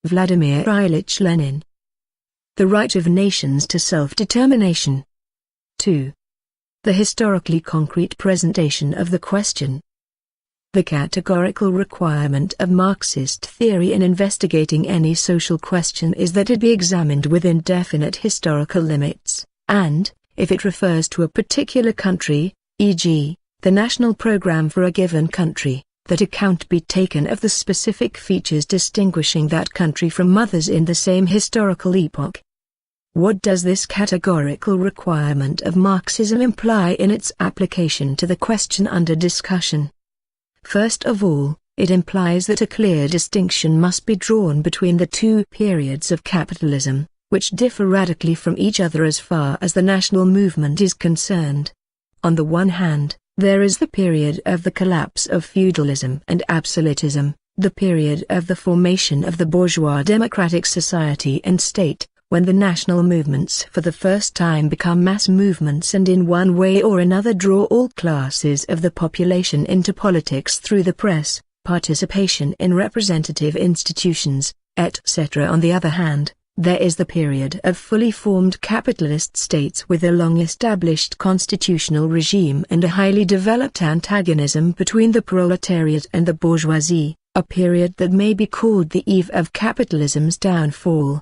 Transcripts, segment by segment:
Vladimir Ilyich Lenin. The right of nations to self-determination. 2. The historically concrete presentation of the question. The categorical requirement of Marxist theory in investigating any social question is that it be examined within definite historical limits, and, if it refers to a particular country, e.g., the national program for a given country, that account be taken of the specific features distinguishing that country from others in the same historical epoch. What does this categorical requirement of Marxism imply in its application to the question under discussion? First of all, it implies that a clear distinction must be drawn between the two periods of capitalism, which differ radically from each other as far as the national movement is concerned. On the one hand, there is the period of the collapse of feudalism and absolutism, the period of the formation of the bourgeois democratic society and state, when the national movements for the first time become mass movements and in one way or another draw all classes of the population into politics through the press, participation in representative institutions, etc. On the other hand, there is the period of fully formed capitalist states with a long-established constitutional regime and a highly developed antagonism between the proletariat and the bourgeoisie, a period that may be called the eve of capitalism's downfall.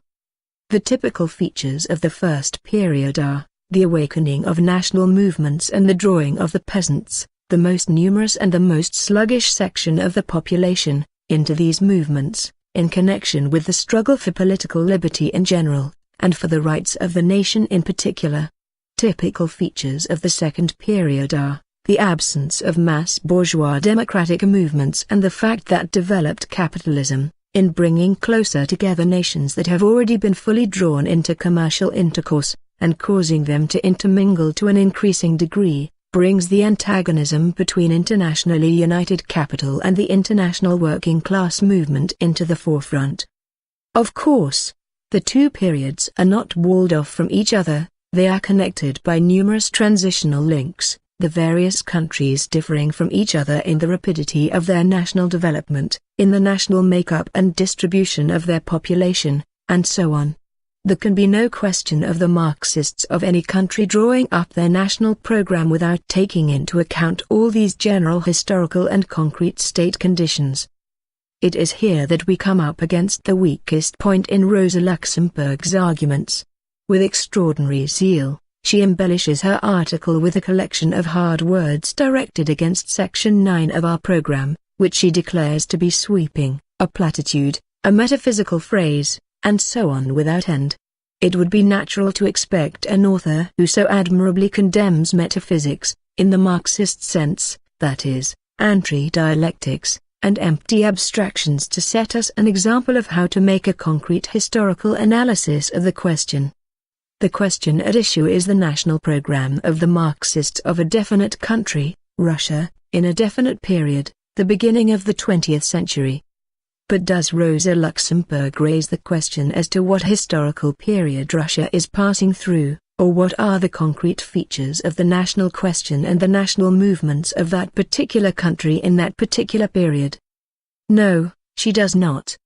The typical features of the first period are the awakening of national movements and the drawing of the peasants, the most numerous and the most sluggish section of the population, into these movements, in connection with the struggle for political liberty in general, and for the rights of the nation in particular. Typical features of the second period are the absence of mass bourgeois democratic movements and the fact that developed capitalism, in bringing closer together nations that have already been fully drawn into commercial intercourse, and causing them to intermingle to an increasing degree, brings the antagonism between internationally united capital and the international working class movement into the forefront. Of course, the two periods are not walled off from each other, they are connected by numerous transitional links, the various countries differing from each other in the rapidity of their national development, in the national makeup and distribution of their population, and so on. There can be no question of the Marxists of any country drawing up their national program without taking into account all these general historical and concrete state conditions. It is here that we come up against the weakest point in Rosa Luxemburg's arguments. With extraordinary zeal, she embellishes her article with a collection of hard words directed against Section 9 of our program, which she declares to be sweeping, a platitude, a metaphysical phrase, and so on without end. It would be natural to expect an author who so admirably condemns metaphysics, in the Marxist sense, that is, anti-dialectics, and empty abstractions, to set us an example of how to make a concrete historical analysis of the question. The question at issue is the national program of the Marxists of a definite country, Russia, in a definite period, the beginning of the 20th century. But does Rosa Luxemburg raise the question as to what historical period Russia is passing through, or what are the concrete features of the national question and the national movements of that particular country in that particular period? No, she does not.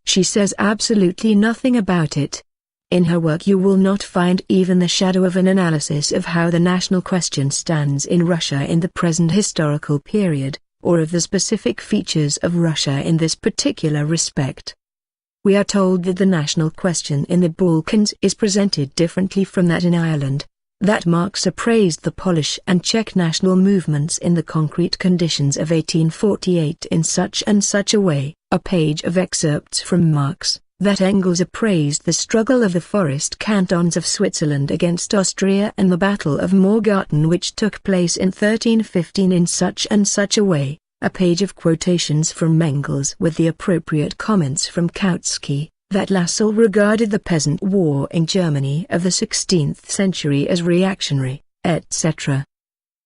She says absolutely nothing about it. In her work you will not find even the shadow of an analysis of how the national question stands in Russia in the present historical period, or of the specific features of Russia in this particular respect. We are told that the national question in the Balkans is presented differently from that in Ireland, that Marx appraised the Polish and Czech national movements in the concrete conditions of 1848 in such and such a way, a page of excerpts from Marx, that Engels appraised the struggle of the forest cantons of Switzerland against Austria and the Battle of Morgarten which took place in 1315 in such and such a way, a page of quotations from Engels with the appropriate comments from Kautsky, that Lassalle regarded the peasant war in Germany of the 16th century as reactionary, etc.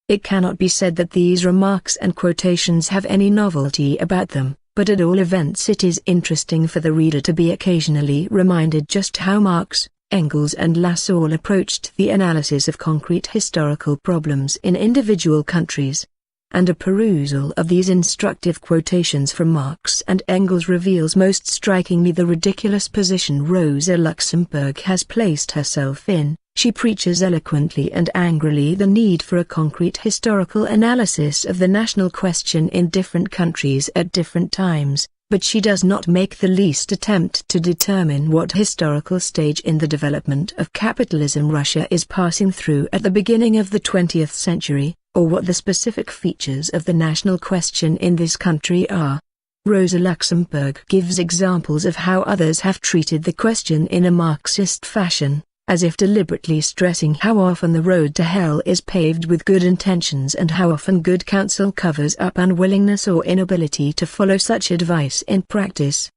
It cannot be said that these remarks and quotations have any novelty about them, but at all events it is interesting for the reader to be occasionally reminded just how Marx, Engels and Lassalle approached the analysis of concrete historical problems in individual countries. and a perusal of these instructive quotations from Marx and Engels reveals most strikingly the ridiculous position Rosa Luxemburg has placed herself in. She preaches eloquently and angrily the need for a concrete historical analysis of the national question in different countries at different times, but she does not make the least attempt to determine what historical stage in the development of capitalism Russia is passing through at the beginning of the 20th century, or what the specific features of the national question in this country are. Rosa Luxemburg gives examples of how others have treated the question in a Marxist fashion, as if deliberately stressing how often the road to hell is paved with good intentions and how often good counsel covers up unwillingness or inability to follow such advice in practice.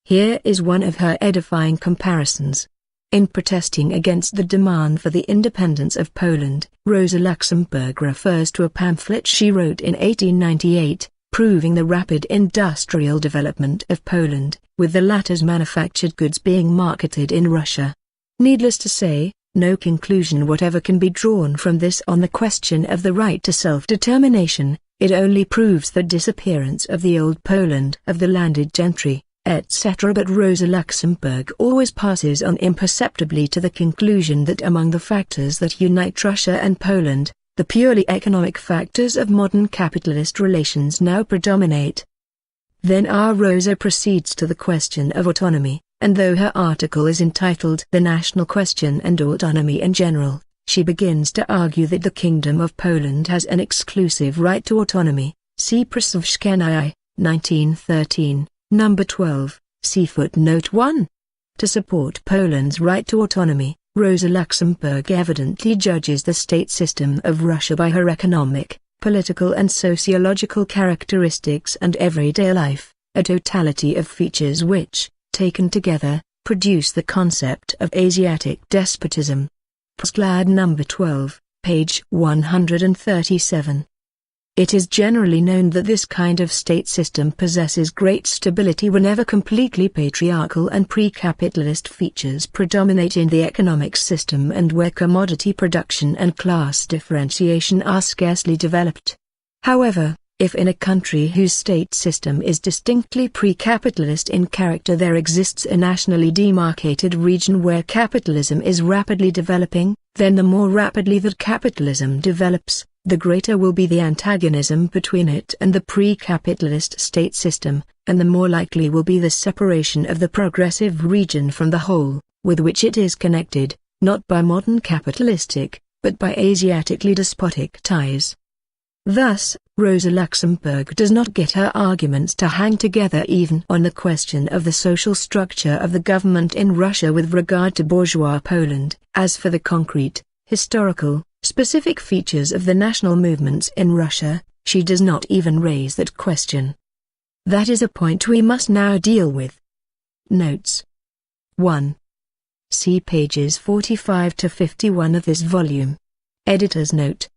Here is one of her edifying comparisons. In protesting against the demand for the independence of Poland, Rosa Luxemburg refers to a pamphlet she wrote in 1898, proving the rapid industrial development of Poland, with the latter's manufactured goods being marketed in Russia. Needless to say, no conclusion whatever can be drawn from this on the question of the right to self-determination. It only proves the disappearance of the old Poland, of the landed gentry, etc. But Rosa Luxemburg always passes on imperceptibly to the conclusion that among the factors that unite Russia and Poland, the purely economic factors of modern capitalist relations now predominate. Then our Rosa proceeds to the question of autonomy. And though her article is entitled The National Question and Autonomy in General, she begins to argue that the Kingdom of Poland has an exclusive right to autonomy. See Prosveshcheniye, 1913, number 12, see footnote 1. To support Poland's right to autonomy, Rosa Luxemburg evidently judges the state system of Russia by her economic, political and sociological characteristics and everyday life, a totality of features which, taken together, produce the concept of Asiatic despotism. Prosglad number 12, page 137. It is generally known that this kind of state system possesses great stability whenever completely patriarchal and pre-capitalist features predominate in the economic system and where commodity production and class differentiation are scarcely developed. However, if in a country whose state system is distinctly pre-capitalist in character there exists a nationally demarcated region where capitalism is rapidly developing, then the more rapidly that capitalism develops, the greater will be the antagonism between it and the pre-capitalist state system, and the more likely will be the separation of the progressive region from the whole, with which it is connected, not by modern capitalistic, but by Asiatically despotic ties. Thus, Rosa Luxemburg does not get her arguments to hang together even on the question of the social structure of the government in Russia with regard to bourgeois Poland. As for the concrete, historical, specific features of the national movements in Russia, she does not even raise that question. That is a point we must now deal with. Notes 1. See pages 45 to 51 of this volume. Editor's note.